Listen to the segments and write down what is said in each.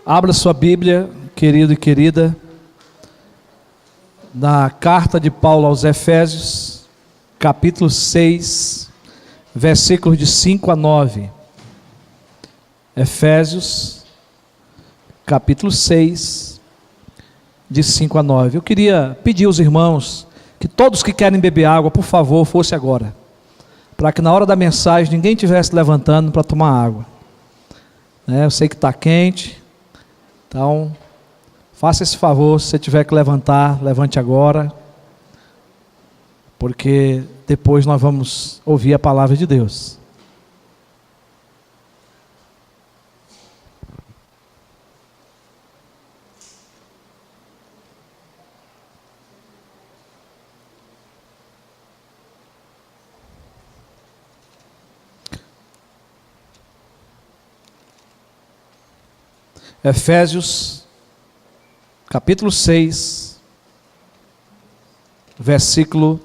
Abra sua Bíblia, querido e querida, na carta de Paulo aos Efésios, capítulo 6, versículos de 5 a 9. Efésios, capítulo 6, de 5 a 9. Eu queria pedir aos irmãos que todos que querem beber água, por favor, fosse agora, para que na hora da mensagem ninguém estivesse levantando para tomar água. Eu sei que está quente, então faça esse favor. Se você tiver que levantar, levante agora, porque depois nós vamos ouvir a palavra de Deus. Efésios, capítulo 6, versículo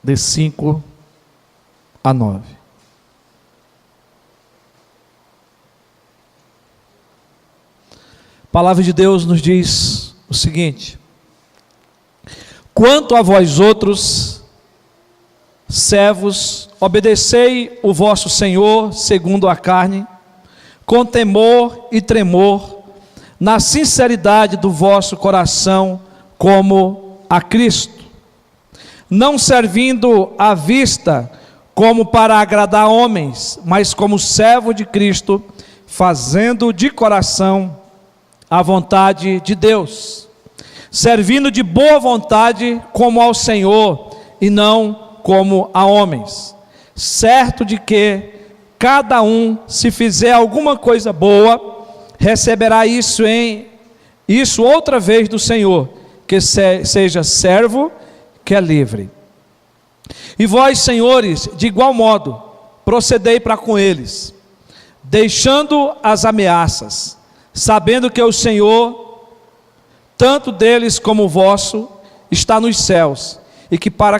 de 5 a 9. A palavra de Deus nos diz o seguinte: quanto a vós outros, servos, obedecei o vosso Senhor segundo a carne, com temor e tremor, na sinceridade do vosso coração, como a Cristo, não servindo à vista como para agradar homens, mas como servo de Cristo, fazendo de coração a vontade de Deus, servindo de boa vontade como ao Senhor e não como a homens, certo de que cada um, se fizer alguma coisa boa, receberá isso outra vez do Senhor, que seja servo, que é livre. E vós, senhores, de igual modo, procedei para com eles, deixando as ameaças, sabendo que o Senhor, tanto deles como o vosso, está nos céus, e que para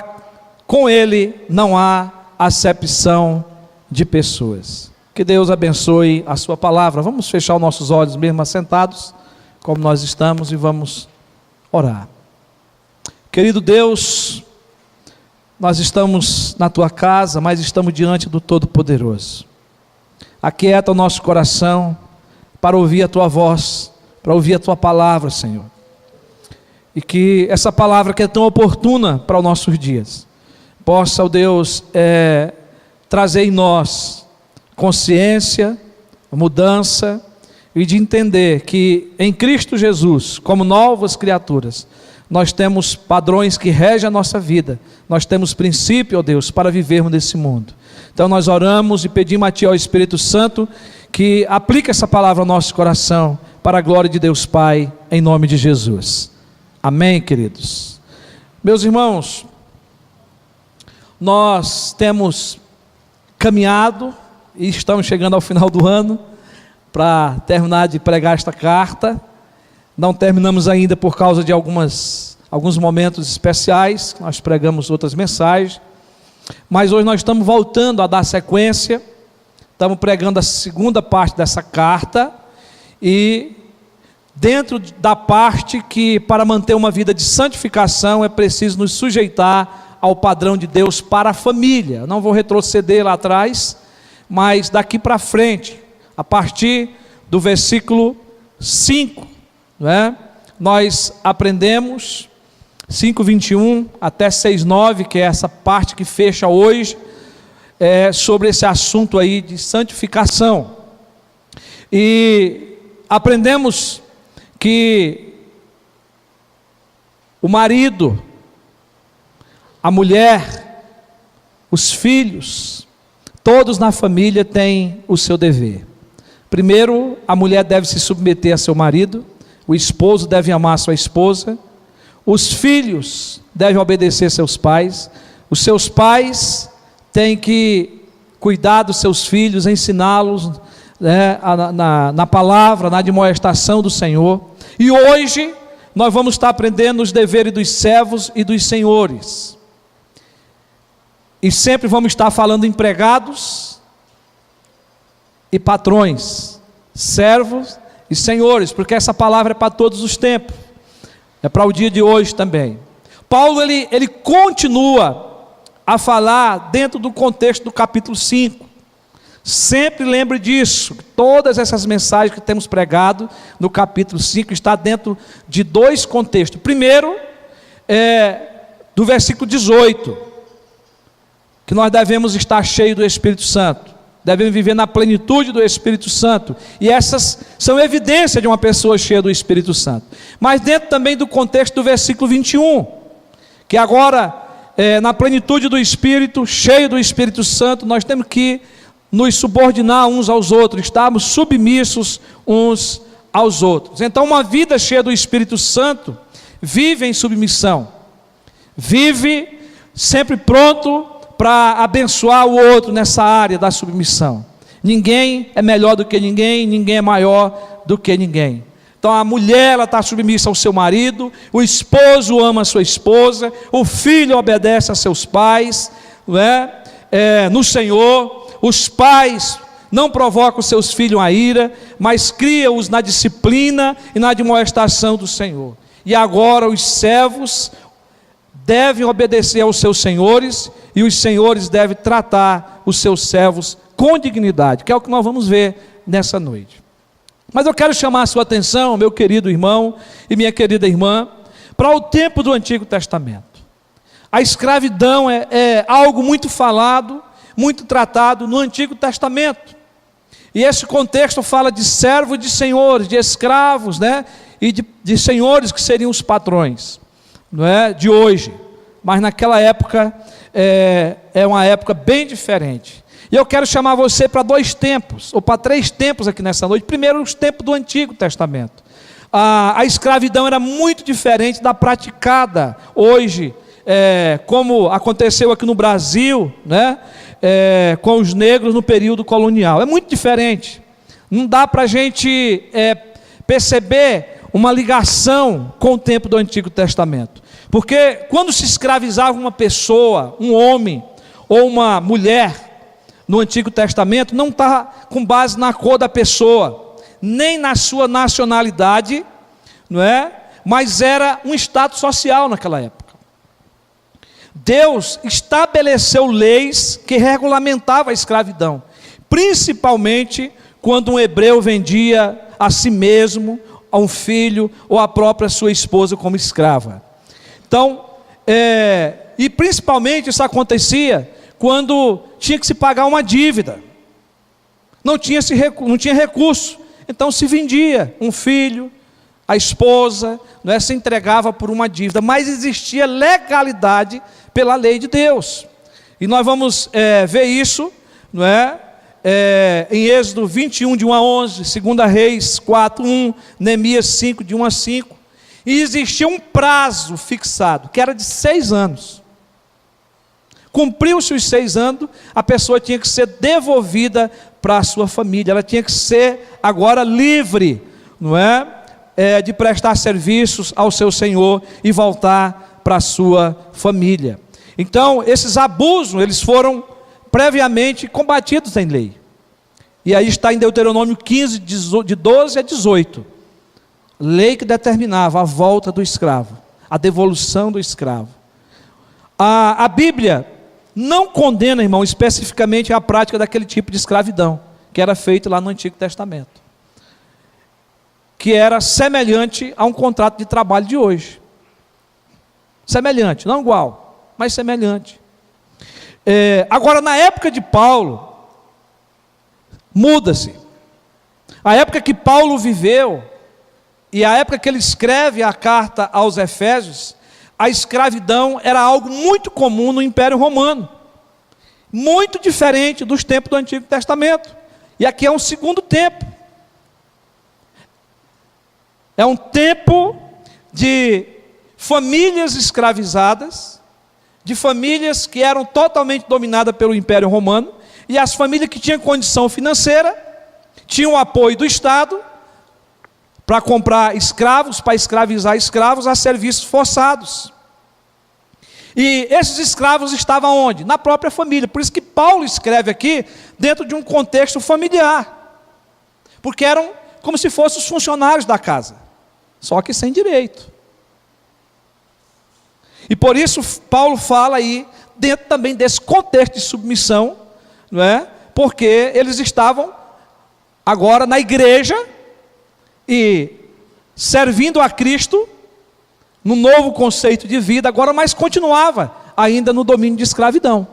com ele não há acepção de pessoas. Que Deus abençoe a sua palavra. Vamos fechar os nossos olhos mesmo assentados, como nós estamos, e vamos orar. Querido Deus, nós estamos na tua casa, mas estamos diante do Todo-Poderoso. Aquieta o nosso coração para ouvir a tua voz, para ouvir a tua palavra, Senhor. E que essa palavra que é tão oportuna para os nossos dias, possa, ó Deus, trazer em nós consciência, mudança, e de entender que em Cristo Jesus, como novas criaturas, nós temos padrões que regem a nossa vida, nós temos princípio, ó Deus, para vivermos nesse mundo. Então nós oramos e pedimos a Ti, ó Espírito Santo, que aplique essa palavra ao nosso coração, para a glória de Deus Pai, em nome de Jesus. Amém, queridos. Meus irmãos, nós temos caminhado e estamos chegando ao final do ano para terminar de pregar esta carta. Não terminamos ainda por causa de alguns momentos especiais, nós pregamos outras mensagens, mas hoje nós estamos voltando a dar sequência, estamos pregando a segunda parte dessa carta, e dentro da parte que para manter uma vida de santificação é preciso nos sujeitar ao padrão de Deus para a família. Não vou retroceder lá atrás, mas daqui para frente, a partir do versículo 5, nós aprendemos 5:21 até 6:9, que é essa parte que fecha hoje, sobre esse assunto aí de santificação. E aprendemos que o marido, a mulher, os filhos, todos na família têm o seu dever. Primeiro, a mulher deve se submeter a seu marido, o esposo deve amar a sua esposa, os filhos devem obedecer seus pais, os seus pais têm que cuidar dos seus filhos, ensiná-los na palavra, na admoestação do Senhor. E hoje nós vamos estar aprendendo os deveres dos servos e dos senhores. E sempre vamos estar falando empregados e patrões. servos e senhores, porque essa palavra é para todos os tempos, é para o dia de hoje também. Paulo ele continua a falar dentro do contexto do capítulo 5. Sempre lembre disso, todas essas mensagens que temos pregado no capítulo 5 está dentro de dois contextos. Primeiro, do versículo 18, que nós devemos estar cheios do Espírito Santo, devemos viver na plenitude do Espírito Santo, e essas são evidências de uma pessoa cheia do Espírito Santo. Mas dentro também do contexto do versículo 21, que agora, na plenitude do Espírito, cheio do Espírito Santo, nós temos que nos subordinar uns aos outros, estarmos submissos uns aos outros. Então, uma vida cheia do Espírito Santo vive em submissão, vive sempre pronto para abençoar o outro nessa área da submissão. Ninguém é melhor do que ninguém, ninguém é maior do que ninguém. Então a mulher, ela está submissa ao seu marido, o esposo ama a sua esposa, o filho obedece a seus pais, não é? No Senhor. Os pais não provocam seus filhos a ira, mas criam-os na disciplina e na admoestação do Senhor. E agora os servos devem obedecer aos seus senhores, e os senhores devem tratar os seus servos com dignidade, que é o que nós vamos ver nessa noite. Mas eu quero chamar a sua atenção, meu querido irmão e minha querida irmã, para o tempo do Antigo Testamento. A escravidão é algo muito falado, muito tratado no Antigo Testamento, e esse contexto fala de servos e de senhores, de escravos, né? E de senhores que seriam os patrões, não é? De hoje, mas naquela época é uma época bem diferente. E eu quero chamar você para dois tempos, ou para três tempos aqui nessa noite. Primeiro, os tempos do Antigo Testamento. A escravidão era muito diferente da praticada hoje, como aconteceu aqui no Brasil, né? Com os negros no período colonial. É muito diferente. Não dá para a gente perceber uma ligação com o tempo do Antigo Testamento. Porque quando se escravizava uma pessoa, um homem ou uma mulher no Antigo Testamento, não está com base na cor da pessoa, nem na sua nacionalidade, não é? Mas era um status social naquela época. Deus estabeleceu leis que regulamentavam a escravidão, principalmente quando um hebreu vendia a si mesmo, a um filho ou a própria sua esposa como escrava. Então, e principalmente isso acontecia quando tinha que se pagar uma dívida, não tinha recurso, então se vendia um filho, a esposa, não é, se entregava por uma dívida, mas existia legalidade pela lei de Deus, e nós vamos ver isso, não é? Em Êxodo 21, de 1 a 11, 2 Reis 4, 1, Neemias 5, de 1 a 5, e existia um prazo fixado, que era de 6 anos, cumpriu-se os 6 anos, a pessoa tinha que ser devolvida para a sua família, ela tinha que ser agora livre, não é? De prestar serviços ao seu Senhor e voltar para a sua família. Então, esses abusos, eles foram previamente combatidos em lei. E aí está em Deuteronômio 15, de 12 a 18. Lei que determinava a volta do escravo, a devolução do escravo. A Bíblia não condena, irmão, especificamente a prática daquele tipo de escravidão, que era feito lá no Antigo Testamento, que era semelhante a um contrato de trabalho de hoje. Semelhante, não igual, mas semelhante. Agora, na época de Paulo, muda-se. A época que Paulo viveu, e a época que ele escreve a carta aos Efésios, a escravidão era algo muito comum no Império Romano, muito diferente dos tempos do Antigo Testamento. E aqui é um segundo tempo. É um tempo de famílias escravizadas, de famílias que eram totalmente dominadas pelo Império Romano, e as famílias que tinham condição financeira, tinham o apoio do Estado, para comprar escravos, para escravizar escravos a serviços forçados. E esses escravos estavam onde? Na própria família. Por isso que Paulo escreve aqui dentro de um contexto familiar. porque eram como se fossem os funcionários da casa, só que sem direito. E por isso Paulo fala aí, dentro também desse contexto de submissão, não é? Porque eles estavam agora na igreja e servindo a Cristo, no novo conceito de vida agora, mas continuava ainda no domínio de escravidão.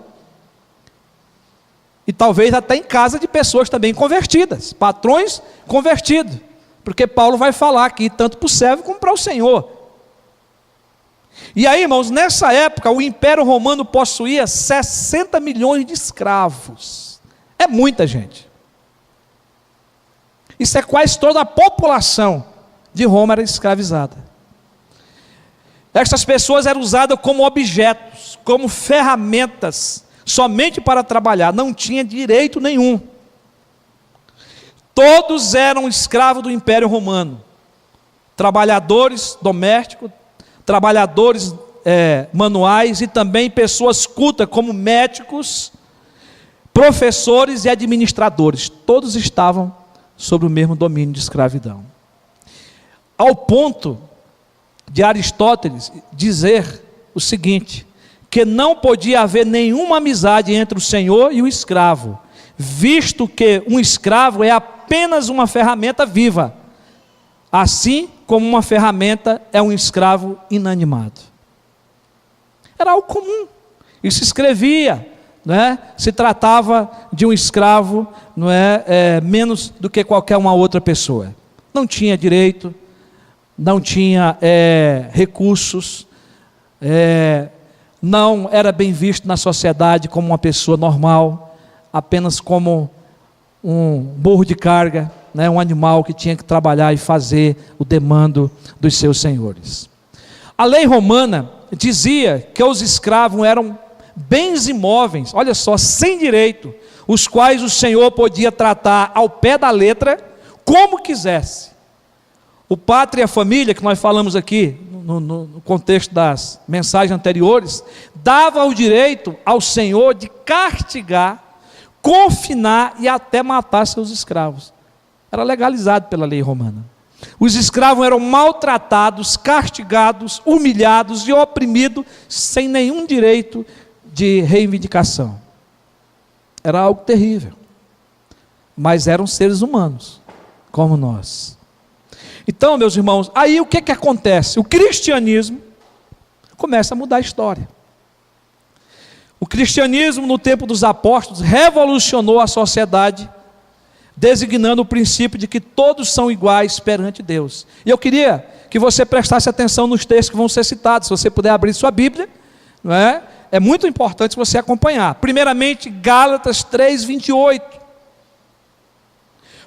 E talvez até em casa de pessoas também convertidas, patrões convertidos, porque Paulo vai falar aqui, tanto para o servo como para o Senhor. E aí, irmãos, nessa época, o Império Romano possuía 60 milhões de escravos. É muita gente. Isso é quase toda a população de Roma era escravizada. Estas pessoas eram usadas como objetos, como ferramentas, somente para trabalhar, não tinha direito nenhum. Todos eram escravos do Império Romano, trabalhadores domésticos, trabalhadores manuais e também pessoas cultas como médicos, professores e administradores, todos estavam sob o mesmo domínio de escravidão. Ao ponto de Aristóteles dizer o seguinte, que não podia haver nenhuma amizade entre o senhor e o escravo, visto que um escravo é apenas uma ferramenta viva, assim como uma ferramenta é um escravo inanimado. Era algo comum, isso se escrevia, não é? Se tratava de um escravo, não é? Menos do que qualquer uma outra pessoa, não tinha direito, não tinha recursos, não era bem visto na sociedade como uma pessoa normal, apenas como um burro de carga, né, um animal que tinha que trabalhar e fazer o demando dos seus senhores. A lei romana dizia que os escravos eram bens imóveis, olha só, sem direito, os quais o senhor podia tratar ao pé da letra, como quisesse. O pátria e a família, que nós falamos aqui, no contexto das mensagens anteriores, dava o direito ao senhor de castigar, confinar e até matar seus escravos. Era legalizado pela lei romana. Os escravos eram maltratados, castigados, humilhados e oprimidos, sem nenhum direito de reivindicação. Era algo terrível. Mas eram seres humanos, como nós. Então, meus irmãos, aí o que acontece? O cristianismo começa a mudar a história. O cristianismo, no tempo dos apóstolos, revolucionou a sociedade, designando o princípio de que todos são iguais perante Deus. E eu queria que você prestasse atenção nos textos que vão ser citados. Se você puder abrir sua Bíblia, não é? É muito importante você acompanhar. Primeiramente, Gálatas 3:28.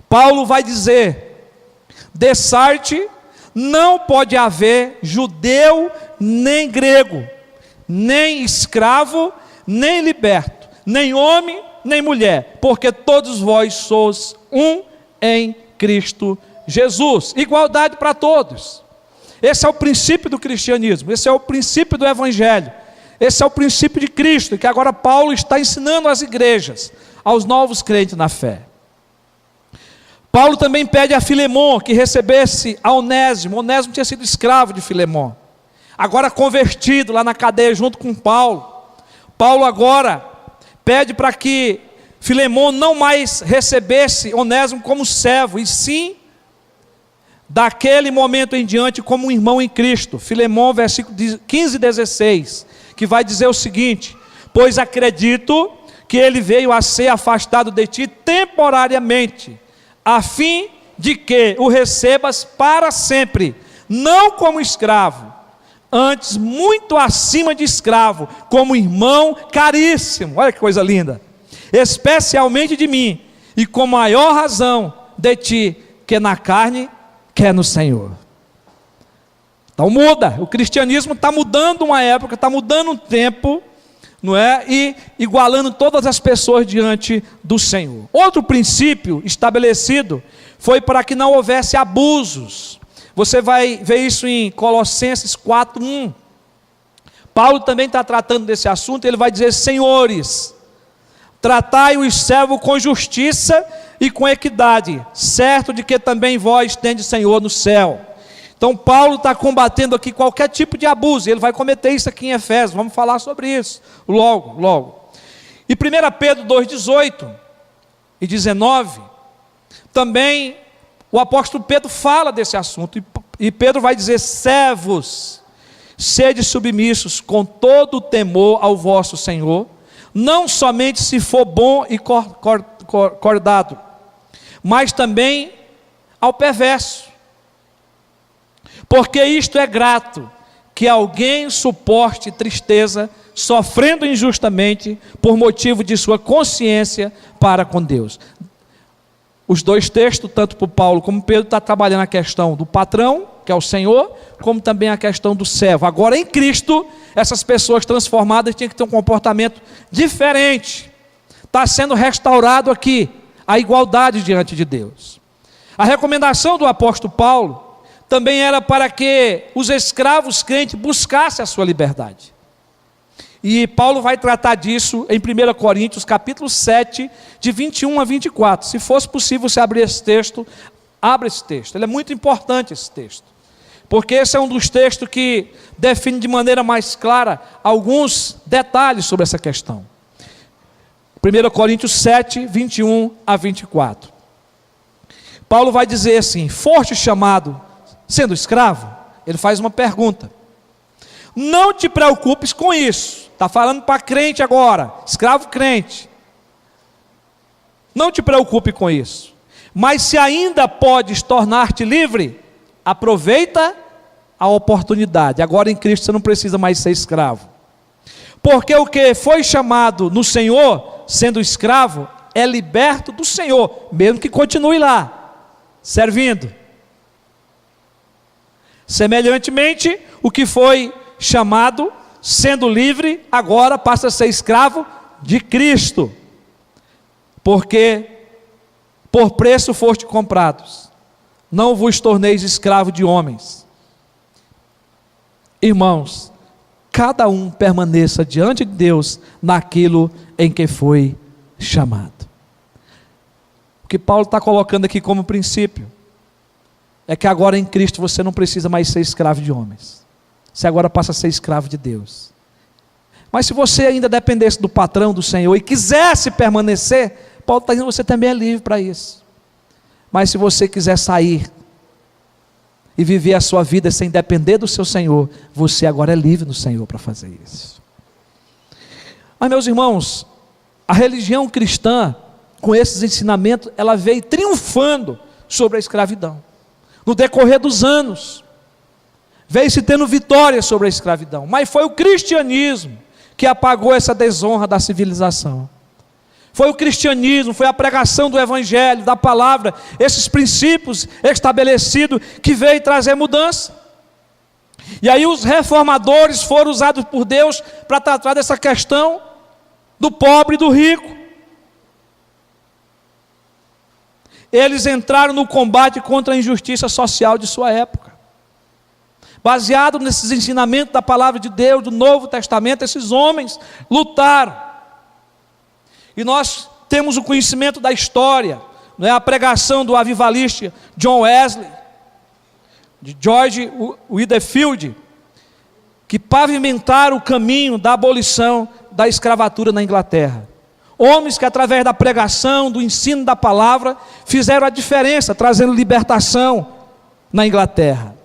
Paulo vai dizer: dessarte não pode haver judeu nem grego, nem escravo, nem liberto, nem homem, nem mulher, porque todos vós sois um em Cristo Jesus. Igualdade para todos. Esse é o princípio do cristianismo, esse é o princípio do evangelho, esse é o princípio de Cristo, que agora Paulo está ensinando às igrejas, aos novos crentes na fé. Paulo também pede a Filemon que recebesse a Onésimo. Onésimo tinha sido escravo de Filemon, agora convertido lá na cadeia junto com Paulo. Paulo agora pede para que Filemon não mais recebesse Onésimo como servo, e sim, daquele momento em diante, como um irmão em Cristo. Filemon, versículo 15 e 16, que vai dizer o seguinte: pois acredito que ele veio a ser afastado de ti temporariamente, a fim de que o recebas para sempre, não como escravo, antes muito acima de escravo, como irmão caríssimo. Olha que coisa linda. Especialmente de mim, e com maior razão de ti, que na carne, quer no Senhor. Então muda, o cristianismo está mudando uma época, está mudando um tempo, não é? E igualando todas as pessoas diante do Senhor. Outro princípio estabelecido foi para que não houvesse abusos. Você vai ver isso em Colossenses 4:1. Paulo também está tratando desse assunto. Ele vai dizer: senhores, tratai os servos com justiça, e com equidade, certo de que também vós tendes Senhor no céu. Então Paulo está combatendo aqui qualquer tipo de abuso, ele vai cometer isso aqui em Efésios, vamos falar sobre isso logo. E 1 Pedro 2,18 e 19, também o apóstolo Pedro fala desse assunto, e Pedro vai dizer: servos, sede submissos com todo o temor ao vosso Senhor, não somente se for bom e cordado, mas também ao perverso. Porque isto é grato, que alguém suporte tristeza, sofrendo injustamente, por motivo de sua consciência para com Deus. Os dois textos, tanto por Paulo como Pedro, está trabalhando a questão do patrão, que é o Senhor, como também a questão do servo. Agora em Cristo, essas pessoas transformadas tinham que ter um comportamento diferente. Está sendo restaurado aqui a igualdade diante de Deus. A recomendação do apóstolo Paulo também era para que os escravos crentes buscassem a sua liberdade. E Paulo vai tratar disso em 1 Coríntios, capítulo 7, de 21 a 24. Se fosse possível você abrir esse texto, abra esse texto. Ele é muito importante, esse texto. Porque esse é um dos textos que define de maneira mais clara alguns detalhes sobre essa questão. 1 Coríntios 7, 21 a 24. Paulo vai dizer assim: foste chamado sendo escravo? Ele faz uma pergunta. Não te preocupes com isso. Está falando para crente agora, escravo crente. Não te preocupe com isso. Mas se ainda podes tornar-te livre, aproveita a oportunidade. Agora em Cristo você não precisa mais ser escravo. Porque o que foi chamado no Senhor, sendo escravo, é liberto do Senhor, mesmo que continue lá, servindo. Semelhantemente, o que foi chamado, sendo livre, agora passa a ser escravo de Cristo. Porque por preço foste comprados, não vos torneis escravo de homens. Irmãos, cada um permaneça diante de Deus naquilo em que foi chamado. O que Paulo está colocando aqui como princípio é que agora em Cristo você não precisa mais ser escravo de homens. Você agora passa a ser escravo de Deus. Mas se você ainda dependesse do patrão, do Senhor, e quisesse permanecer, Paulo está dizendo que você também é livre para isso. Mas se você quiser sair e viver a sua vida sem depender do seu Senhor, você agora é livre no Senhor para fazer isso. Mas meus irmãos, a religião cristã, com esses ensinamentos, ela veio triunfando sobre a escravidão. No decorrer dos anos, veio se tendo vitória sobre a escravidão. Mas foi o cristianismo que apagou essa desonra da civilização. Foi o cristianismo, foi a pregação do evangelho, da palavra, esses princípios estabelecidos que veio trazer mudança. E aí os reformadores foram usados por Deus para tratar dessa questão do pobre e do rico. Eles entraram no combate contra a injustiça social de sua época. Baseado nesses ensinamentos da palavra de Deus, do Novo Testamento, esses homens lutaram. E nós temos o conhecimento da história, não é? A pregação do avivalista John Wesley, de George Whitefield, que pavimentaram o caminho da abolição da escravatura na Inglaterra. Homens que através da pregação, do ensino da palavra, fizeram a diferença, trazendo libertação na Inglaterra.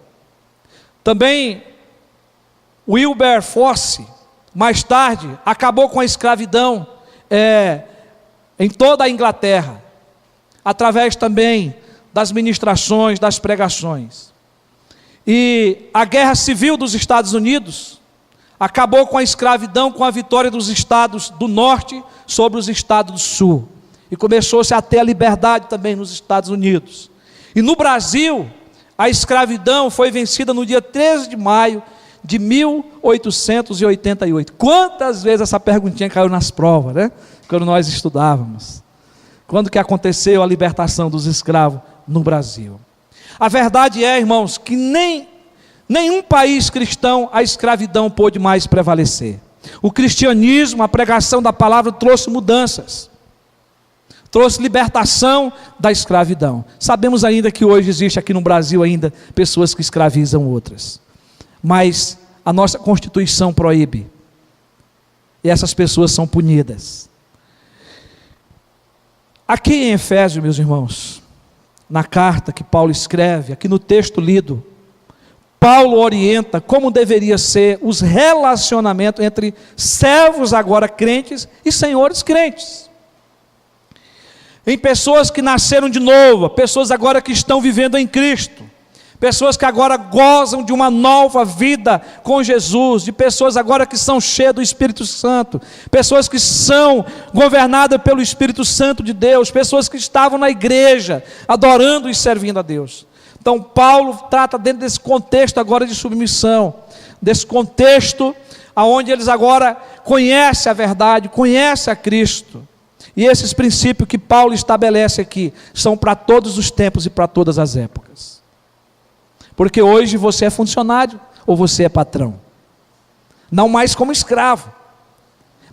Também Wilberforce, mais tarde, acabou com a escravidão em toda a Inglaterra, através também das ministrações, das pregações. E a guerra civil dos Estados Unidos acabou com a escravidão, com a vitória dos estados do norte sobre os estados do sul. E começou-se a ter a liberdade também nos Estados Unidos. E no Brasil, a escravidão foi vencida no dia 13 de maio de 1888. Quantas vezes essa perguntinha caiu nas provas, né? Quando nós estudávamos. Quando que aconteceu a libertação dos escravos no Brasil? A verdade é, irmãos, que nenhum país cristão a escravidão pôde mais prevalecer. O cristianismo, a pregação da palavra trouxe mudanças. trouxe libertação da escravidão. Sabemos ainda que hoje existe aqui no Brasil ainda pessoas que escravizam outras, mas a nossa Constituição proíbe, e essas pessoas são punidas. Aqui em Efésios, meus irmãos, na carta que Paulo escreve, aqui no texto lido, Paulo orienta como deveria ser os relacionamentos entre servos agora crentes e senhores crentes. Em pessoas que nasceram de novo, pessoas agora que estão vivendo em Cristo, pessoas que agora gozam de uma nova vida com Jesus, de pessoas agora que são cheias do Espírito Santo, pessoas que são governadas pelo Espírito Santo de Deus, pessoas que estavam na igreja, adorando e servindo a Deus. Então Paulo trata dentro desse contexto agora de submissão, desse contexto onde eles agora conhecem a verdade, conhecem a Cristo. E esses princípios que Paulo estabelece aqui, são para todos os tempos e para todas as épocas. Porque hoje você é funcionário ou você é patrão, não mais como escravo,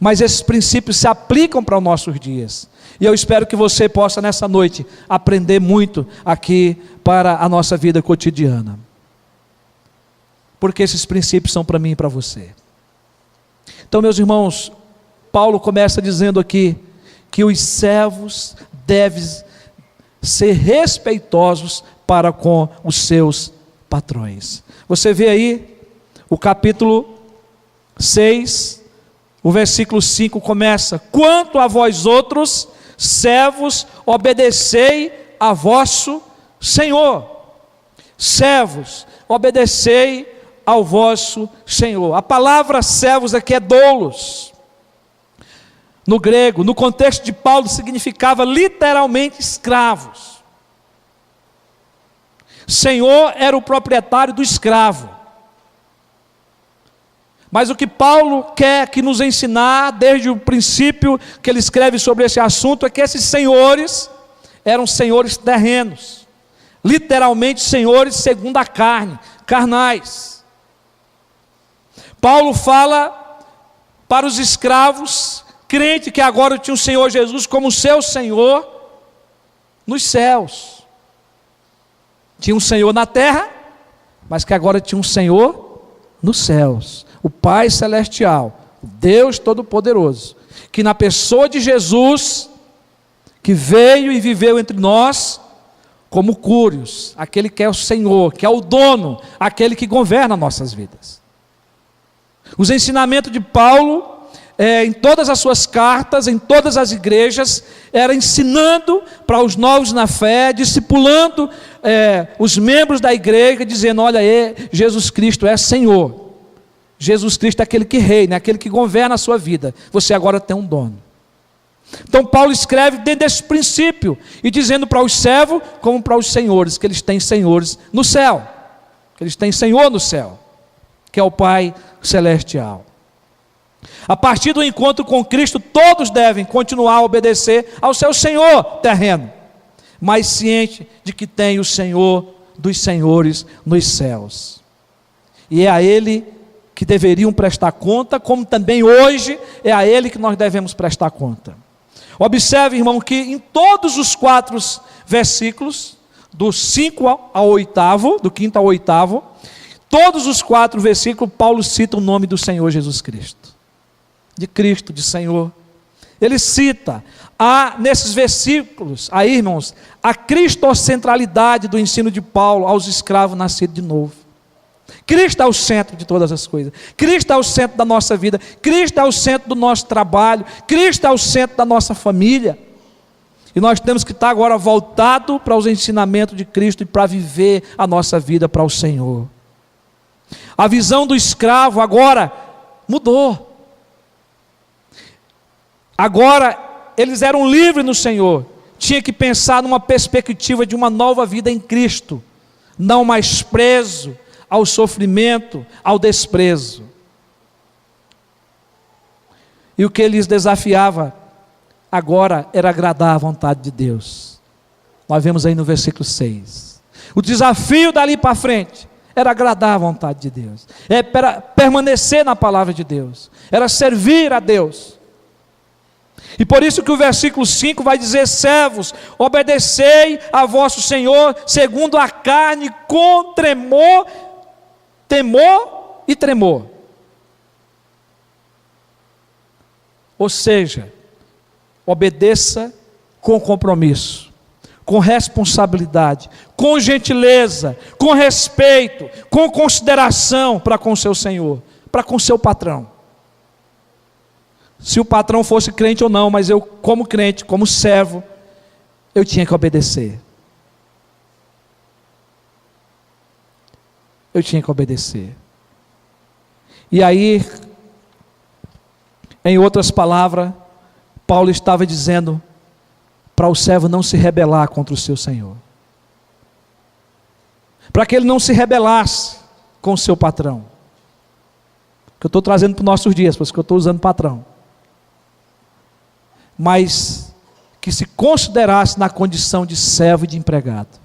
mas esses princípios se aplicam para os nossos dias, e eu espero que você possa nessa noite aprender muito aqui para a nossa vida cotidiana, porque esses princípios são para mim e para você. Então, meus irmãos, Paulo começa dizendo aqui, que os servos devem ser respeitosos para com os seus patrões. Você vê aí o capítulo 6, o versículo 5 começa: quanto a vós outros, servos, obedecei a vosso Senhor. Servos, obedecei ao vosso Senhor. A palavra servos aqui é doulos. No grego, no contexto de Paulo, significava literalmente escravos. Senhor era o proprietário do escravo. Mas o que Paulo quer que nos ensinar, desde o princípio que ele escreve sobre esse assunto, é que esses senhores eram senhores terrenos, literalmente senhores segundo a carne, carnais. Paulo fala para os escravos, crente que agora tinha o Senhor Jesus como seu Senhor nos céus. Tinha um Senhor na terra, mas que agora tinha um Senhor nos céus. O Pai Celestial, o Deus Todo-Poderoso, que na pessoa de Jesus, que veio e viveu entre nós, como Cúrios, aquele que é o Senhor, que é o dono, aquele que governa nossas vidas. Os ensinamentos de Paulo, em todas as suas cartas, em todas as igrejas, era ensinando para os novos na fé, discipulando os membros da igreja, dizendo: olha aí, Jesus Cristo é Senhor, Jesus Cristo é aquele que reina, é aquele que governa a sua vida, você agora tem um dono. Então Paulo escreve dentro desse princípio, e dizendo para os servos, como para os senhores, que eles têm senhores no céu, que eles têm Senhor no céu, que é o Pai Celestial. A partir do encontro com Cristo, todos devem continuar a obedecer ao seu Senhor terreno, mas ciente de que tem o Senhor dos senhores nos céus, e é a Ele que deveriam prestar conta, como também hoje é a Ele que nós devemos prestar conta. Observe, irmão, que em todos os 4 versículos, do 5 ao 8º, do 5º ao 8º, todos os 4 versículos, Paulo cita o nome do Senhor Jesus Cristo, de Cristo, de Senhor. Ele cita, nesses versículos, aí, irmãos, a cristocentralidade do ensino de Paulo aos escravos nascidos de novo. Cristo é o centro de todas as coisas, Cristo é o centro da nossa vida, Cristo é o centro do nosso trabalho, Cristo é o centro da nossa família, e nós temos que estar agora voltado para os ensinamentos de Cristo e para viver a nossa vida para o Senhor. A visão do escravo agora mudou. Agora eles eram livres no Senhor, tinha que pensar numa perspectiva de uma nova vida em Cristo, não mais preso ao sofrimento, ao desprezo. E o que eles desafiava agora era agradar à vontade de Deus. Nós vemos aí no versículo 6. O desafio dali para frente era agradar à vontade de Deus, era permanecer na palavra de Deus, era servir a Deus. E por isso que o versículo 5 vai dizer: servos, obedecei a vosso Senhor segundo a carne, com tremor, temor e tremor. Ou seja, obedeça com compromisso, com responsabilidade, com gentileza, com respeito, com consideração para com seu Senhor, para com seu patrão. Se o patrão fosse crente ou não, mas eu, como crente, como servo, eu tinha que obedecer. Eu tinha que obedecer. E aí, em outras palavras, Paulo estava dizendo para o servo não se rebelar contra o seu Senhor, para que ele não se rebelasse com o seu patrão, que eu estou trazendo para os nossos dias, por isso que eu estou usando patrão, mas que se considerasse na condição de servo e de empregado,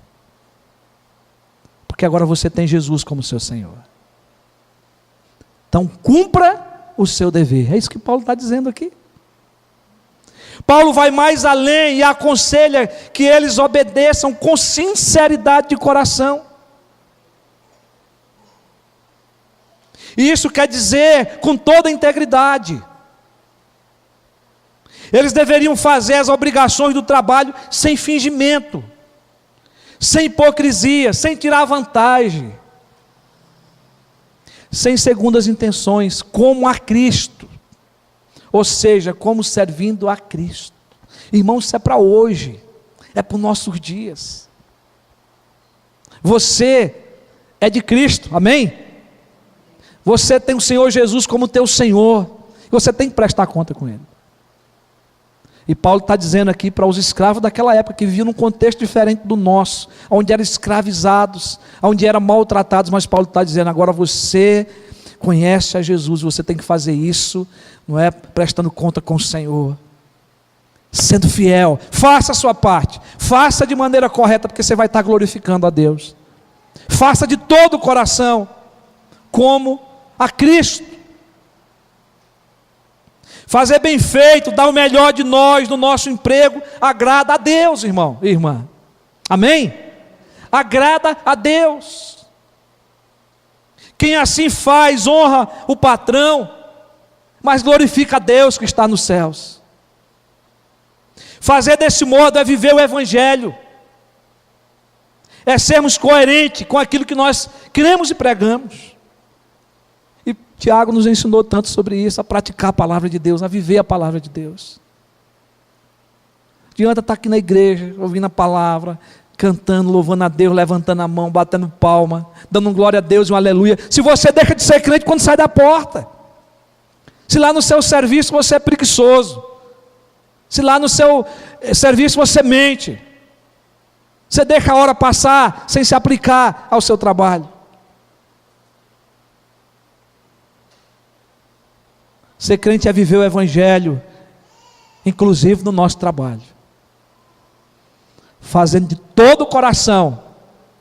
porque agora você tem Jesus como seu Senhor. Então cumpra o seu dever. É isso que Paulo está dizendo aqui. Paulo vai mais além e aconselha que eles obedeçam com sinceridade de coração. E isso quer dizer com toda a integridade. Eles deveriam fazer as obrigações do trabalho sem fingimento, sem hipocrisia, sem tirar vantagem, sem segundas intenções, como a Cristo, ou seja, como servindo a Cristo. Irmãos, isso é para hoje, é para os nossos dias. Você é de Cristo, amém? Você tem o Senhor Jesus como teu Senhor, você tem que prestar conta com Ele. E Paulo está dizendo aqui para os escravos daquela época, que viviam num contexto diferente do nosso, onde eram escravizados, onde eram maltratados, mas Paulo está dizendo: agora você conhece a Jesus, você tem que fazer isso, não é prestando conta com o Senhor, sendo fiel, faça a sua parte, faça de maneira correta, porque você vai estar glorificando a Deus, faça de todo o coração, como a Cristo. Fazer bem feito, dar o melhor de nós no nosso emprego, agrada a Deus, irmão e irmã, amém? Agrada a Deus. Quem assim faz, honra o patrão, mas glorifica a Deus que está nos céus. Fazer desse modo é viver o Evangelho, é sermos coerentes com aquilo que nós cremos e pregamos. E Tiago nos ensinou tanto sobre isso, a praticar a palavra de Deus, a viver a palavra de Deus. Não adianta estar aqui na igreja, ouvindo a palavra, cantando, louvando a Deus, levantando a mão, batendo palma, dando glória a Deus e um aleluia, se você deixa de ser crente quando sai da porta. Se lá no seu serviço você é preguiçoso, se lá no seu serviço você mente, você deixa a hora passar sem se aplicar ao seu trabalho. Ser crente é viver o Evangelho, inclusive no nosso trabalho, fazendo de todo o coração,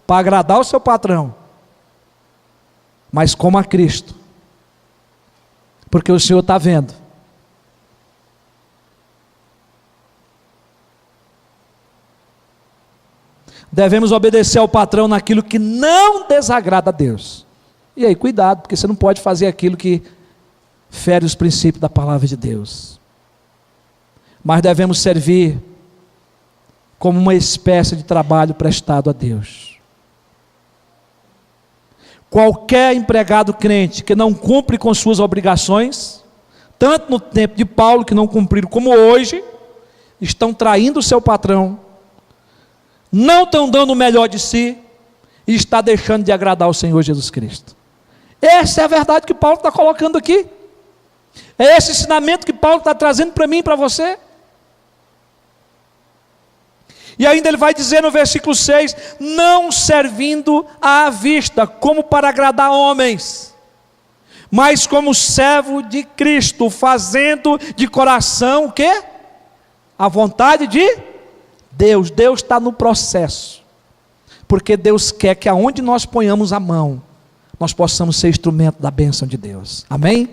para agradar o seu patrão, mas como a Cristo, porque o Senhor está vendo. Devemos obedecer ao patrão naquilo que não desagrada a Deus. E aí, cuidado, porque você não pode fazer aquilo que fere os princípios da palavra de Deus. Mas devemos servir como uma espécie de trabalho prestado a Deus. Qualquer empregado crente que não cumpre com suas obrigações, tanto no tempo de Paulo, que não cumpriram, como hoje, estão traindo o seu patrão, não estão dando o melhor de si, e está deixando de agradar o Senhor Jesus Cristo. Essa é a verdade que Paulo está colocando aqui. É esse ensinamento que Paulo está trazendo para mim e para você. E ainda ele vai dizer no versículo 6, não servindo à vista, como para agradar homens, mas como servo de Cristo, fazendo de coração o quê? A vontade de Deus. Deus está no processo, porque Deus quer que aonde nós ponhamos a mão, nós possamos ser instrumento da bênção de Deus, amém?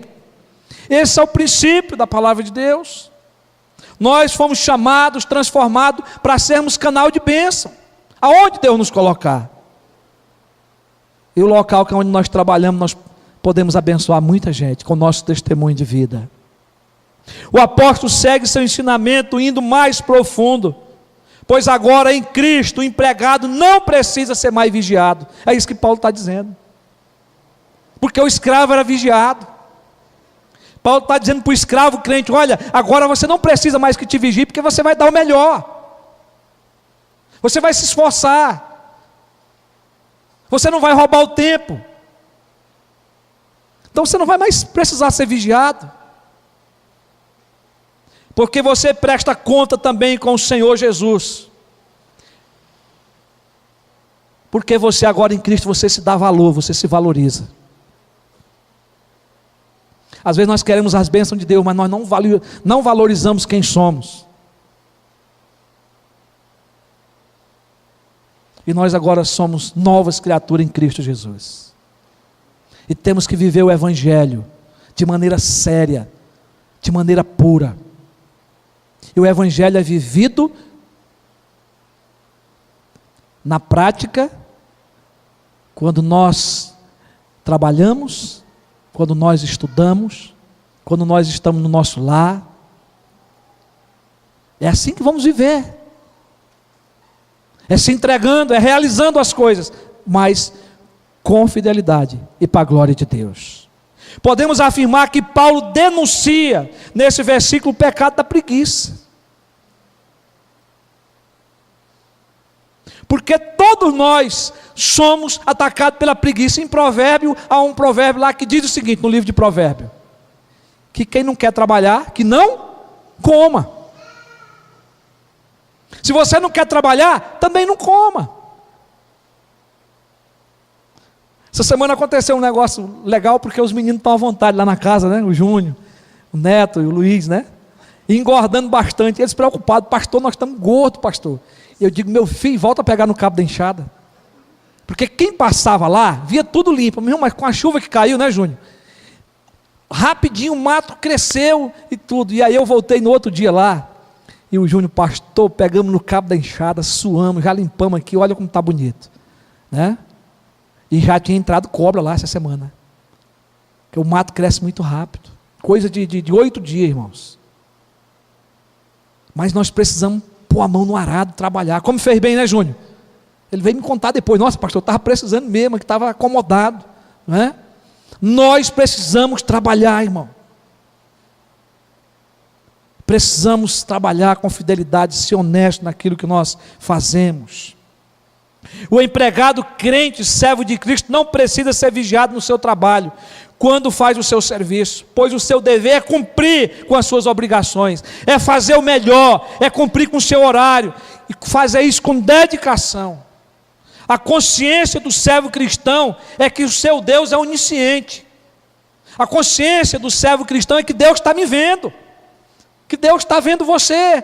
Esse é o princípio da palavra de Deus. Nós fomos chamados, transformados para sermos canal de bênção. Aonde Deus nos colocar. E o local que é onde nós trabalhamos, nós podemos abençoar muita gente com o nosso testemunho de vida. O apóstolo segue seu ensinamento indo mais profundo. Pois agora em Cristo o empregado não precisa ser mais vigiado. É isso que Paulo está dizendo. Porque o escravo era vigiado. Paulo está dizendo para o escravo crente: olha, agora você não precisa mais que te vigie, porque você vai dar o melhor. Você vai se esforçar. Você não vai roubar o tempo. Então você não vai mais precisar ser vigiado. Porque você presta conta também com o Senhor Jesus. Porque você agora em Cristo, você se dá valor, você se valoriza. Às vezes nós queremos as bênçãos de Deus, mas nós não valorizamos quem somos. E nós agora somos novas criaturas em Cristo Jesus. E temos que viver o Evangelho de maneira séria, de maneira pura. E o Evangelho é vivido na prática, quando nós trabalhamos, quando nós estudamos, quando nós estamos no nosso lar. É assim que vamos viver. É se entregando, é realizando as coisas, mas com fidelidade e para a glória de Deus. Podemos afirmar que Paulo denuncia nesse versículo o pecado da preguiça. Porque todos nós somos atacados pela preguiça. Em Provérbio, há um provérbio lá que diz o seguinte, no livro de Provérbio: que quem não quer trabalhar, que não coma. Se você não quer trabalhar, também não coma. Essa semana aconteceu um negócio legal, porque os meninos estão à vontade lá na casa, né? O Júnior, o Neto e o Luiz, né? E engordando bastante. Eles preocupados: pastor, nós estamos gordos, pastor. E eu digo: meu filho, volta a pegar no cabo da enxada. Porque quem passava lá, via tudo limpo. Mas com a chuva que caiu, né, Júnior? Rapidinho o mato cresceu e tudo. E aí eu voltei no outro dia lá. E o Júnior: pastor, pegamos no cabo da enxada, suamos, já limpamos aqui, olha como está bonito, né? E já tinha entrado cobra lá essa semana. Porque o mato cresce muito rápido. Coisa de 8 dias, irmãos. Mas nós precisamos pôr a mão no arado, trabalhar. Como fez bem, né, Júnior? Ele veio me contar depois: nossa, pastor, eu estava precisando mesmo, que estava acomodado, né? Nós precisamos trabalhar, irmão. Precisamos trabalhar com fidelidade, ser honesto naquilo que nós fazemos. O empregado crente, servo de Cristo, não precisa ser vigiado no seu trabalho, quando faz o seu serviço, pois o seu dever é cumprir com as suas obrigações, é fazer o melhor, é cumprir com o seu horário, e fazer isso com dedicação. A consciência do servo cristão é que o seu Deus é onisciente. A consciência do servo cristão é que Deus está me vendo, que Deus está vendo você,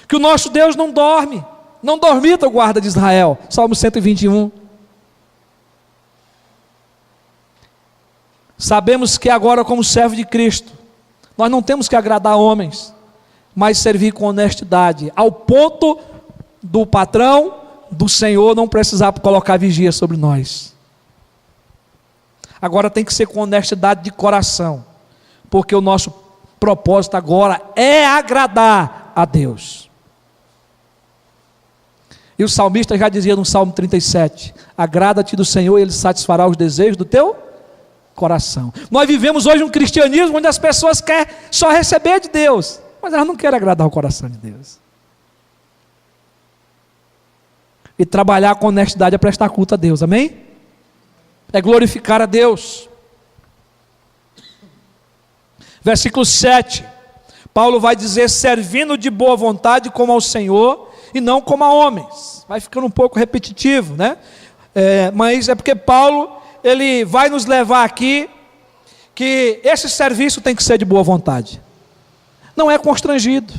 que o nosso Deus não dorme. Não dormita o guarda de Israel. Salmo 121. Sabemos que agora, como servo de Cristo, nós não temos que agradar homens, mas servir com honestidade, ao ponto do patrão, do Senhor, não precisar colocar vigia sobre nós. Agora tem que ser com honestidade de coração, porque o nosso propósito agora é agradar a Deus. E o salmista já dizia no Salmo 37, agrada-te do Senhor e Ele satisfará os desejos do teu coração. Nós vivemos hoje um cristianismo onde as pessoas querem só receber de Deus, mas elas não querem agradar o coração de Deus. E trabalhar com honestidade é prestar culto a Deus, amém? É glorificar a Deus. Versículo 7, Paulo vai dizer: servindo de boa vontade como ao Senhor e não como a homens. Vai ficando um pouco repetitivo, né? Mas é porque Paulo, ele vai nos levar aqui, que esse serviço tem que ser de boa vontade. Não é constrangido,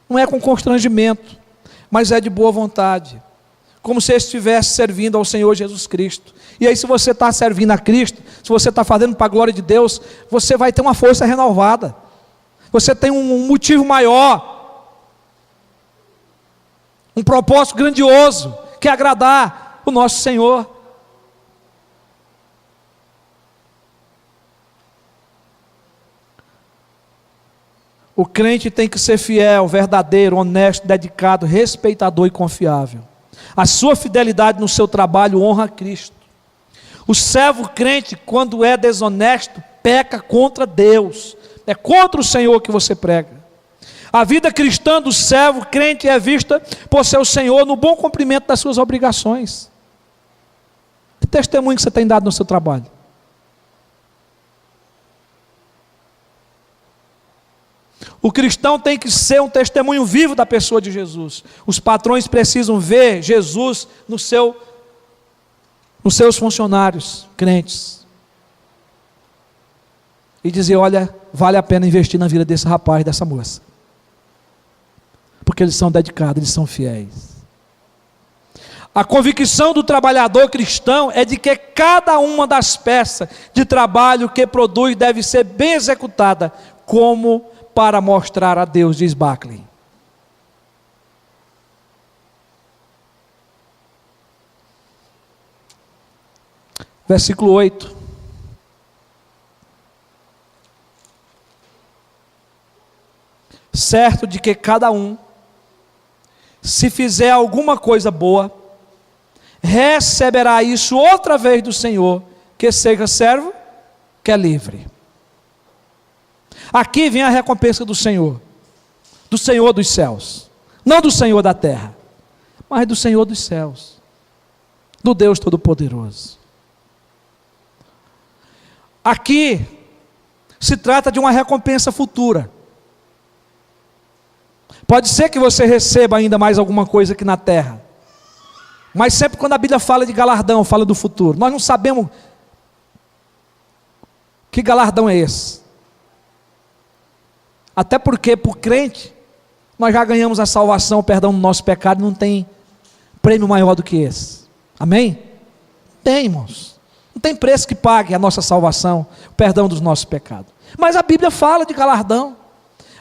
não é com constrangimento, mas é de boa vontade. como se estivesse servindo ao Senhor Jesus Cristo. E aí, se você está servindo a Cristo, se você está fazendo para a glória de Deus, você vai ter uma força renovada, você tem um motivo maior, um propósito grandioso, que é agradar o nosso Senhor. O crente tem que ser fiel, verdadeiro, honesto, dedicado, respeitador e confiável. A sua fidelidade no seu trabalho honra a Cristo. O servo crente, quando é desonesto, peca contra Deus. É contra o Senhor que você prega. A vida cristã do servo crente é vista por seu Senhor no bom cumprimento das suas obrigações. Que testemunho que você tem dado no seu trabalho? O cristão tem que ser um testemunho vivo da pessoa de Jesus. Os patrões precisam ver Jesus nos seus funcionários crentes. E dizer, olha, vale a pena investir na vida desse rapaz, dessa moça. Porque eles são dedicados, eles são fiéis. A convicção do trabalhador cristão é de que cada uma das peças de trabalho que produz deve ser bem executada, como para mostrar a Deus, diz Barclay. Versículo 8. Certo de que cada um, se fizer alguma coisa boa, receberá isso outra vez do Senhor, que seja servo, que é livre. Aqui vem a recompensa do Senhor dos céus, não do Senhor da terra, mas do Senhor dos céus, do Deus Todo-Poderoso. Aqui se trata de uma recompensa futura. Pode ser que você receba ainda mais alguma coisa aqui na terra, mas sempre quando a Bíblia fala de galardão, fala do futuro. Nós não sabemos que galardão é esse. Até porque, por crente, nós já ganhamos a salvação, o perdão do nosso pecado, não tem prêmio maior do que esse. Amém? Tem, irmãos. Não tem preço que pague a nossa salvação, o perdão dos nossos pecados. Mas a Bíblia fala de galardão.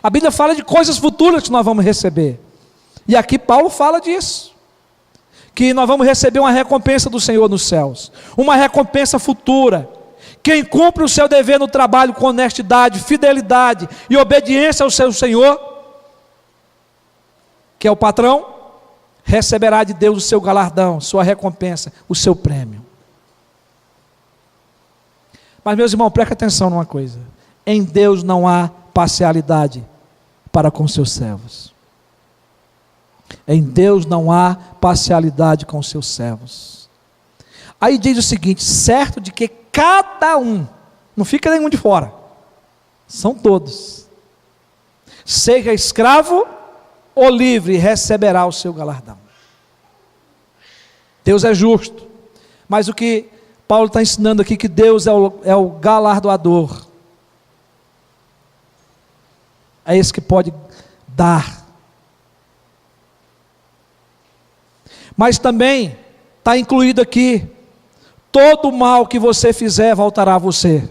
A Bíblia fala de coisas futuras que nós vamos receber. E aqui Paulo fala disso. Que nós vamos receber uma recompensa do Senhor nos céus. Uma recompensa futura. Quem cumpre o seu dever no trabalho com honestidade, fidelidade e obediência ao seu Senhor, que é o patrão, receberá de Deus o seu galardão, sua recompensa, o seu prêmio. Mas, meus irmãos, preste atenção numa coisa: em Deus não há parcialidade para com seus servos. Em Deus não há parcialidade com seus servos. Aí diz o seguinte: certo de que cada um, não fica nenhum de fora, são todos, seja escravo ou livre, receberá o seu galardão. Deus é justo, mas o que Paulo está ensinando aqui, que Deus é o galardoador, é esse que pode dar. Mas também está incluído aqui: todo o mal que você fizer voltará a você.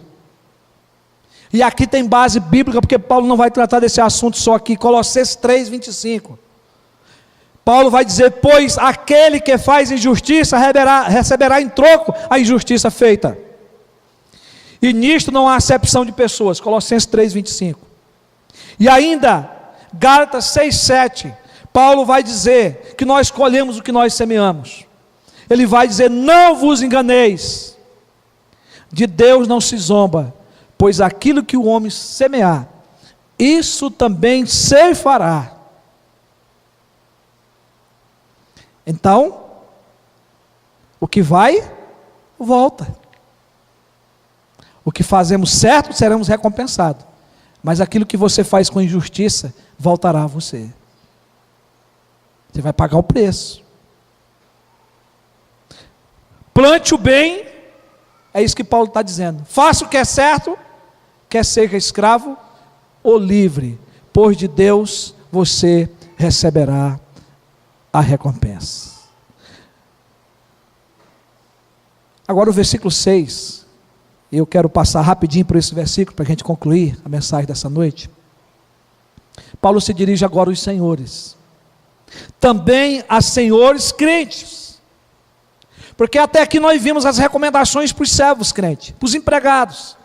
E aqui tem base bíblica, porque Paulo não vai tratar desse assunto só aqui. Colossenses 3:25. Paulo vai dizer: pois aquele que faz injustiça receberá em troco a injustiça feita. E nisto não há acepção de pessoas. Colossenses 3:25. E ainda, Gálatas 6:7. Paulo vai dizer que nós colhemos o que nós semeamos. Ele vai dizer: não vos enganeis, de Deus não se zomba, pois aquilo que o homem semear, isso também se fará. Então, o que vai, volta. O que fazemos certo, seremos recompensados. Mas aquilo que você faz com injustiça, voltará a você. Você vai pagar o preço. Plante o bem, é isso que Paulo está dizendo. Faça o que é certo, quer seja escravo ou livre, pois de Deus você receberá a recompensa. Agora o versículo 6, eu quero passar rapidinho por esse versículo para a gente concluir a mensagem dessa noite. Paulo se dirige agora aos senhores, também a senhores crentes, porque até aqui nós vimos as recomendações para os servos crentes, para os empregados,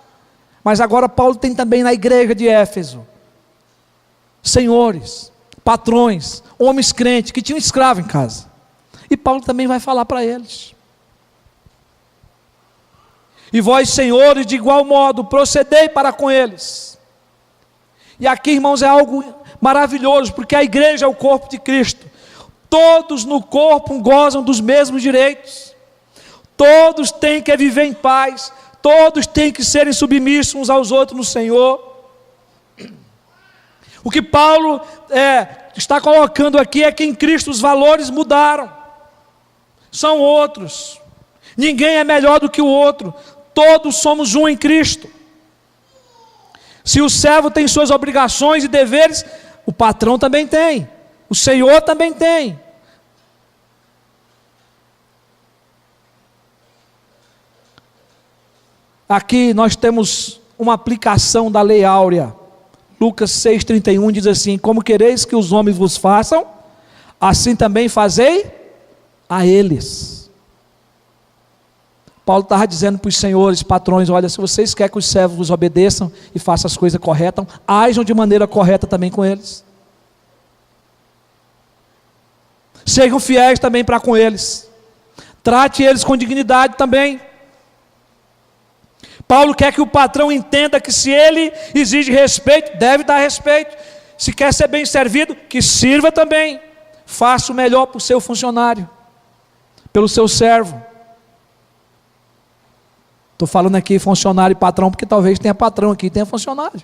mas agora Paulo tem também na igreja de Éfeso, senhores, patrões, homens crentes, que tinham escravo em casa, e Paulo também vai falar para eles: e vós, senhores, de igual modo, procedei para com eles. E aqui, irmãos, é algo maravilhoso, porque a igreja é o corpo de Cristo. Todos no corpo gozam dos mesmos direitos. Todos têm que viver em paz. Todos têm que serem submissos uns aos outros no Senhor. O que Paulo está colocando aqui é que em Cristo os valores mudaram. São outros. Ninguém é melhor do que o outro. Todos somos um em Cristo. Se o servo tem suas obrigações e deveres, o patrão também tem, o Senhor também tem. Aqui nós temos uma aplicação da lei áurea. Lucas 6,31 diz assim: como quereis que os homens vos façam, assim também fazei a eles. Paulo estava dizendo para os senhores, patrões: olha, se vocês querem que os servos vos obedeçam e façam as coisas corretas, ajam de maneira correta também com eles. Sejam fiéis também para com eles. Trate eles com dignidade também. Paulo quer que o patrão entenda que se ele exige respeito, deve dar respeito. Se quer ser bem servido, que sirva também. Faça o melhor para o seu funcionário, pelo seu servo. Estou falando aqui funcionário e patrão, porque talvez tenha patrão aqui e tenha funcionário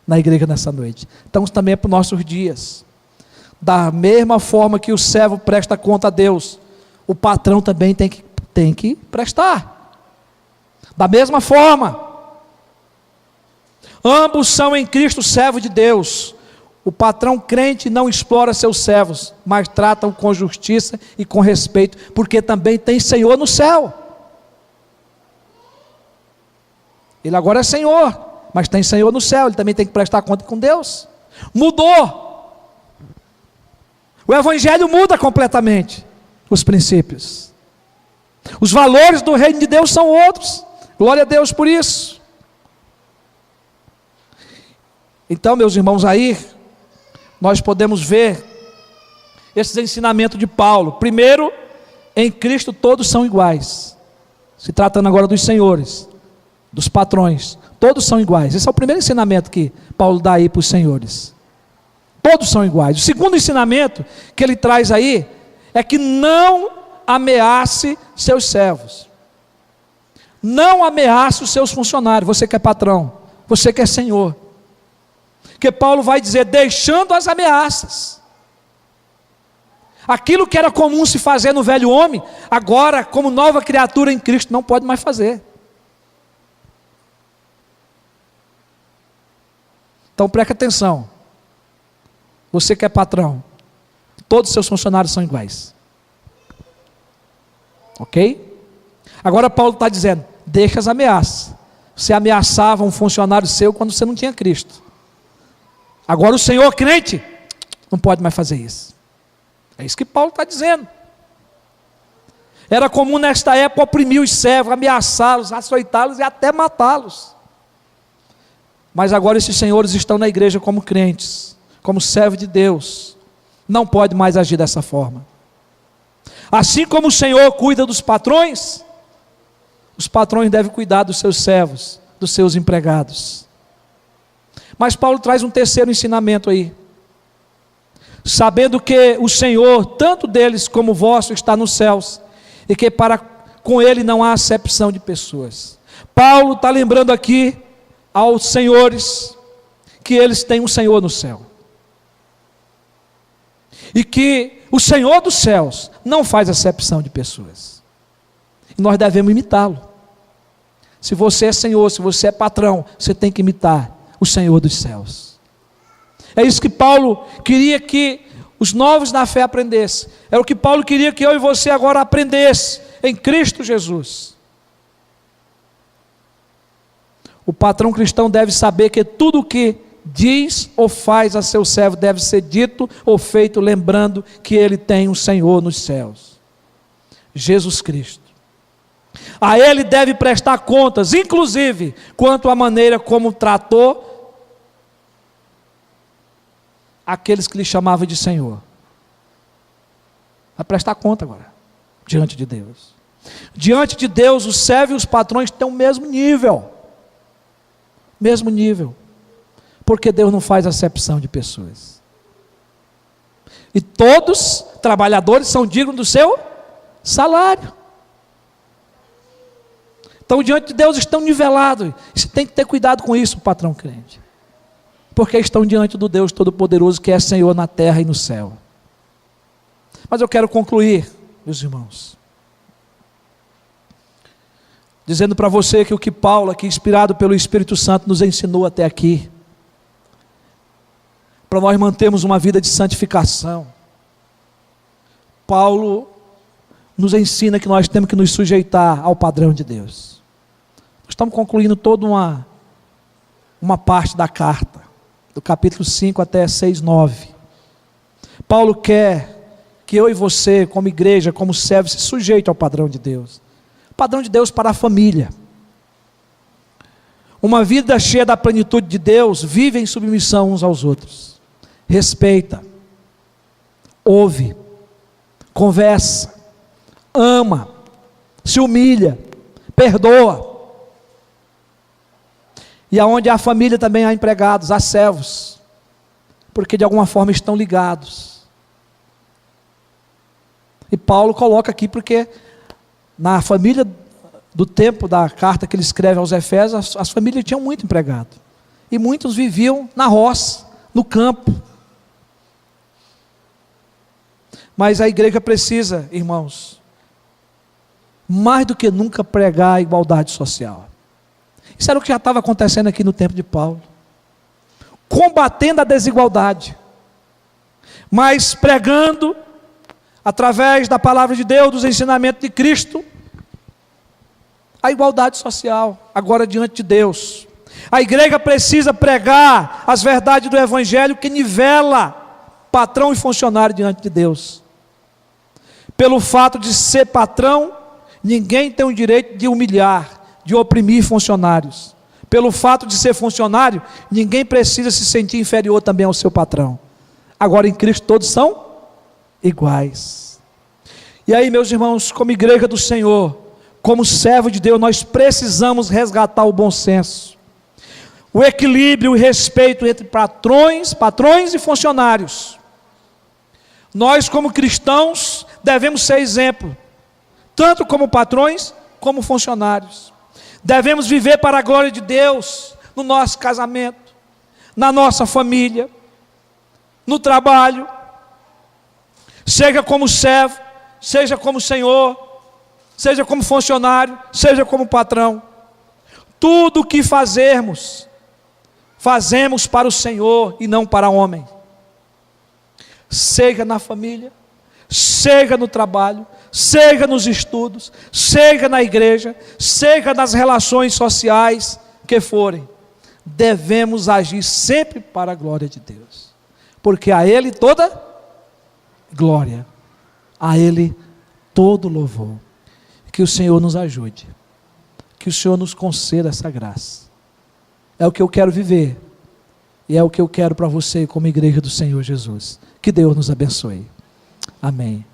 na igreja nessa noite. Então isso também é para os nossos dias. Da mesma forma que o servo presta conta a Deus, o patrão também tem que prestar. Da mesma forma, ambos são em Cristo servos de Deus. O patrão crente não explora seus servos, mas trata-o com justiça e com respeito, porque também tem Senhor no céu. Ele agora é Senhor, mas tem Senhor no céu, ele também tem que prestar conta com Deus. Mudou. O Evangelho muda completamente os princípios. Os valores do reino de Deus são outros. Glória a Deus por isso. Então, meus irmãos, aí nós podemos ver esses ensinamentos de Paulo. Primeiro, em Cristo todos são iguais. Se tratando agora dos senhores, dos patrões, todos são iguais. Esse é o primeiro ensinamento que Paulo dá aí para os senhores. Todos são iguais. O segundo ensinamento que ele traz aí é que não ameace seus servos. Não ameace os seus funcionários. Você que é patrão, você que é senhor. Porque Paulo vai dizer, deixando as ameaças. Aquilo que era comum se fazer no velho homem, agora, como nova criatura em Cristo, não pode mais fazer. Então preste atenção. Você que é patrão, todos os seus funcionários são iguais. Ok? Agora Paulo está dizendo, deixa as ameaças. Você ameaçava um funcionário seu quando você não tinha Cristo. Agora o Senhor crente não pode mais fazer isso. É isso que Paulo está dizendo. Era comum nesta época oprimir os servos, ameaçá-los, açoitá-los e até matá-los. Mas agora esses senhores estão na igreja como crentes, como servos de Deus. Não pode mais agir dessa forma. Assim como o Senhor cuida dos patrões, os patrões devem cuidar dos seus servos, dos seus empregados. Mas Paulo traz um terceiro ensinamento aí. Sabendo que o Senhor, tanto deles como vosso, está nos céus, e que com ele não há acepção de pessoas. Paulo está lembrando aqui aos senhores que eles têm um Senhor no céu. E que o Senhor dos céus não faz acepção de pessoas. E nós devemos imitá-lo. Se você é Senhor, se você é patrão, você tem que imitar o Senhor dos céus. É isso que Paulo queria que os novos na fé aprendessem. É o que Paulo queria que eu e você agora aprendesse em Cristo Jesus. O patrão cristão deve saber que tudo o que diz ou faz a seu servo deve ser dito ou feito lembrando que ele tem um Senhor nos céus, Jesus Cristo. A ele deve prestar contas, inclusive quanto à maneira como tratou aqueles que lhe chamavam de Senhor. Vai prestar conta agora, diante de Deus. Diante de Deus, os servos e os patrões têm o mesmo nível. Mesmo nível. Porque Deus não faz acepção de pessoas. E todos trabalhadores são dignos do seu salário. Então, diante de Deus estão nivelados. Você tem que ter cuidado com isso, patrão crente. Porque estão diante do Deus Todo-Poderoso, que é Senhor na terra e no céu. Mas eu quero concluir, meus irmãos, dizendo para você que o que Paulo, aqui inspirado pelo Espírito Santo, nos ensinou até aqui, para nós mantermos uma vida de santificação. Paulo nos ensina que nós temos que nos sujeitar ao padrão de Deus. Nós estamos concluindo toda uma parte da carta, do capítulo 5 até 6, 9. Paulo quer que eu e você, como igreja, como servo, se sujeite ao padrão de Deus. O padrão de Deus para a família. Uma vida cheia da plenitude de Deus, vive em submissão uns aos outros. Respeita, ouve, conversa, ama, se humilha, perdoa. E aonde há família também há empregados, há servos, porque de alguma forma estão ligados. E Paulo coloca aqui porque na família do tempo da carta que ele escreve aos Efésios, as famílias tinham muito empregado. E muitos viviam na roça, no campo. Mas a igreja precisa, irmãos, mais do que nunca pregar a igualdade social. Isso era o que já estava acontecendo aqui no tempo de Paulo. Combatendo a desigualdade. Mas pregando, através da palavra de Deus, dos ensinamentos de Cristo, a igualdade social, agora diante de Deus. A igreja precisa pregar as verdades do Evangelho que nivela patrão e funcionário diante de Deus. Pelo fato de ser patrão, ninguém tem o direito de humilhar, de oprimir funcionários. Pelo fato de ser funcionário, ninguém precisa se sentir inferior também ao seu patrão. Agora em Cristo todos são iguais. E aí, meus irmãos, como igreja do Senhor, como servo de Deus, nós precisamos resgatar o bom senso, o equilíbrio e o respeito entre patrões e funcionários. Nós, como cristãos, devemos ser exemplo, tanto como patrões, como funcionários. Devemos viver para a glória de Deus, no nosso casamento, na nossa família, no trabalho, seja como servo, seja como senhor, seja como funcionário, seja como patrão. Tudo o que fazemos, fazemos para o Senhor e não para o homem. Seja na família, seja no trabalho, seja nos estudos, seja na igreja, seja nas relações sociais que forem, devemos agir sempre para a glória de Deus, porque a Ele toda glória, a Ele todo louvor. Que o Senhor nos ajude, que o Senhor nos conceda essa graça. É o que eu quero viver, e é o que eu quero para você como igreja do Senhor Jesus. Que Deus nos abençoe. Amém.